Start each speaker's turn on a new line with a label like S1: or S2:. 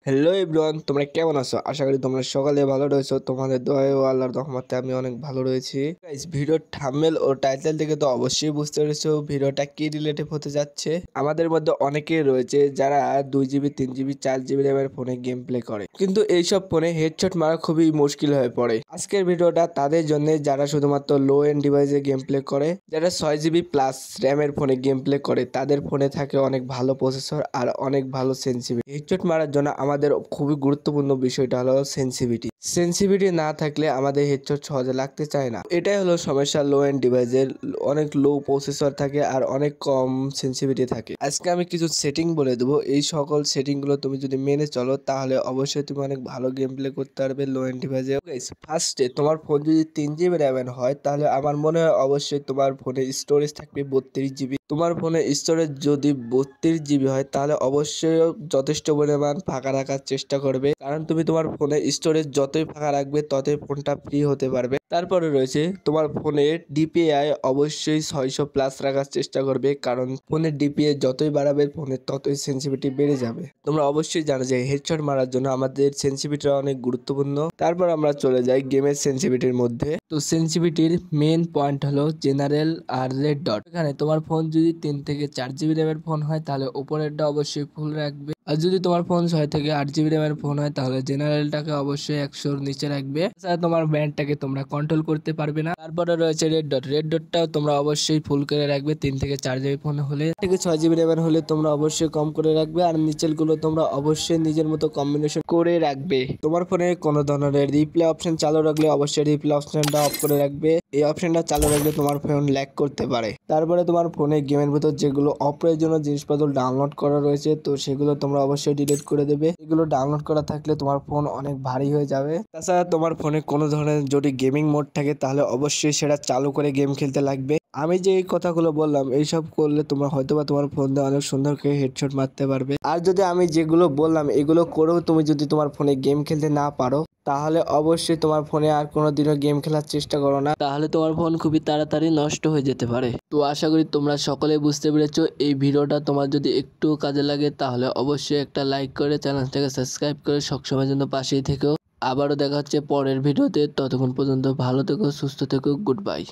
S1: Hello everyone, তোমরা কেমন আছো? আশা করি তোমরা সকালে ভালো রয়েছো। তোমাদের দয়ায় ও আল্লাহর রহমতে আমি অনেক ভালো রয়েছি। গাইস, ভিডিওর থাম্বনেল ও টাইটেল থেকে তো অবশ্যই বুঝতে পেরেছো ভিডিওটা কি রিলেটিভ হতে যাচ্ছে। আমাদের মধ্যে অনেকেই রয়েছে যারা 2 জিবি 3 জিবি 4 জিবি র্যামের ফোনে গেম প্লে করে, কিন্তু এইসব ফোনে হেডশট মারা খুবই মুশকিল হয়ে পড়ে। আজকের ভিডিওটা তাদের জন্য যারা শুধুমাত্র লো এন্ড ডিভাইসে গেম প্লে করে, যারা 6 জিবি প্লাস র্যামের ফোনে গেম প্লে করে, তাদের ফোনে থাকে অনেক ভালো প্রসেসর আর অনেক ভালো সেন্সিটিভিটি। হেডশট মারার জন্য আমাদের খুবই গুরুত্বপূর্ণ বিষয়টা হলো সেন্সিভিটি না থাকলে আমাদের হেডশট সহজে লাগতে চায় না। এটাই হলো সমস্যা লো এন্ড ডিভাইসের। অনেক লো প্রসেসর থাকে আর অনেক কম সেন্সিভিটি থাকে। আজকে আমি কিছু সেটিং বলে দেবো, এই সকল সেটিং গুলো তুমি যদি মেনে চলো তাহলে অবশ্যই তুমি অনেক ভালো গেম প্লে করতে পারবে লো এন্ড ডিভাইসে। ফার্স্টে তোমার ফোন যদি 3 জিবি র্যামের হয় তাহলে আমার মনে হয় অবশ্যই তোমার ফোনে স্টোরেজ থাকবে 32 জিবি। তোমার ফোনে স্টোরেজ যদি 32 জিবি হয় তাহলে অবশ্যই যথেষ্ট পরিমাণ ফাঁকা রাখার চেষ্টা করবে, কারণ তুমি তোমার ফোনে স্টোরেজ যতই ফাঁকা রাখবে ততই ফোনটা ফ্রি হতে পারবে। তারপরে রয়েছে তোমার ফোনের ডিপিআই অবশ্যই 600+ রাখার চেষ্টা করবে, কারণ ফোনের ডিপিআই যতই বাড়াবে ফোনের ততই সেন্সিটিভিটি বেড়ে যাবে। তোমরা অবশ্যই জানো যে হেডশট মারার জন্য আমাদের সেন্সিটিভিটি অনেক গুরুত্বপূর্ণ। তারপর আমরা চলে যাই গেমের সেন্সিটিভিটির মধ্যে। তো সেন্সিটিভিটির মেন পয়েন্ট হলো জেনারেল আর রেড ডট। এখানে তোমার ফোন যদি 3 থেকে 4 জিবি র্যামের ফোন হয় তাহলে উপরেরটা অবশ্যই ফুল রাখবে, আর যদি তোমার ফোন 6 থেকে 8 জিবি র্যামের ফোন হয় তাহলে জেনারেলটাকে অবশ্যই 100-র নিচে রাখবে। তাছাড়া তোমার ব্যান্ডটাকে তোমরা কন্ট্রোল করতে পারবে না। তারপরে রয়েছে রেড ডটটাও তোমরা অবশ্যই ফুল করে রাখবে 3 থেকে 4 জিবি ফোন হলে। 6 জিবি র্যামের হলে তোমরা অবশ্যই কম করে রাখবে, আর নিচের গুলো তোমরা অবশ্যই নিজের মতো কম্বিনেশন করে রাখবে। তোমার ফোনে কোনো ধরনের রিপ্লে অপশন চালু রাখলে অবশ্যই রিপ্লে অপশনটা অফ করে রাখবে। এই অপশনটা চালু রাখলে তোমার ফোন ল্যাগ করতে পারে। তারপরে তোমার ফোনে গেমের ভিতর যেগুলো অপ্রয়োজনীয় জিনিসপত্র ডাউনলোড করা রয়েছে তো সেগুলো তোমরা অবশ্যই ডিলিট করে দেবে। এগুলো ডাউনলোড করা থাকলে তোমার ফোন অনেক ভারী হয়ে যাবে। তাছাড়া তোমার ফোনে কোনো ধরনের যদি গেমিং মোড থাকে তাহলে অবশ্যই সেটা চালু করে গেম খেলতে লাগবে। আমি যে এই কথাগুলো বললাম এইসব করলে তোমরা হয়তোবা তোমার ফোন দিয়ে অনেক সুন্দর করে হেডশট মারতে পারবে। আর যদি আমি যেগুলো বললাম এগুলো করেও তুমি যদি তোমার ফোনে গেম খেলতে না পারো তাহলে অবশ্যই তোমার ফোনে আর কোনোদিনও গেম খেলার চেষ্টা করো না, তাহলে তোমার ফোন খুবই তাড়াতাড়ি নষ্ট হয়ে যেতে পারে। তো আশা করি তোমরা সকলে বুঝতে পেরেছো। এই ভিডিওটা তোমার যদি একটু কাজে লাগে তাহলে অবশ্যই একটা লাইক করে চ্যানেলটাকে সাবস্ক্রাইব করে সবসময়ের জন্য পাশেই থেকো। আবারও দেখা হচ্ছে পরের ভিডিওতে, ততক্ষণ পর্যন্ত ভালো থেকো, সুস্থ থেকো, গুড বাই।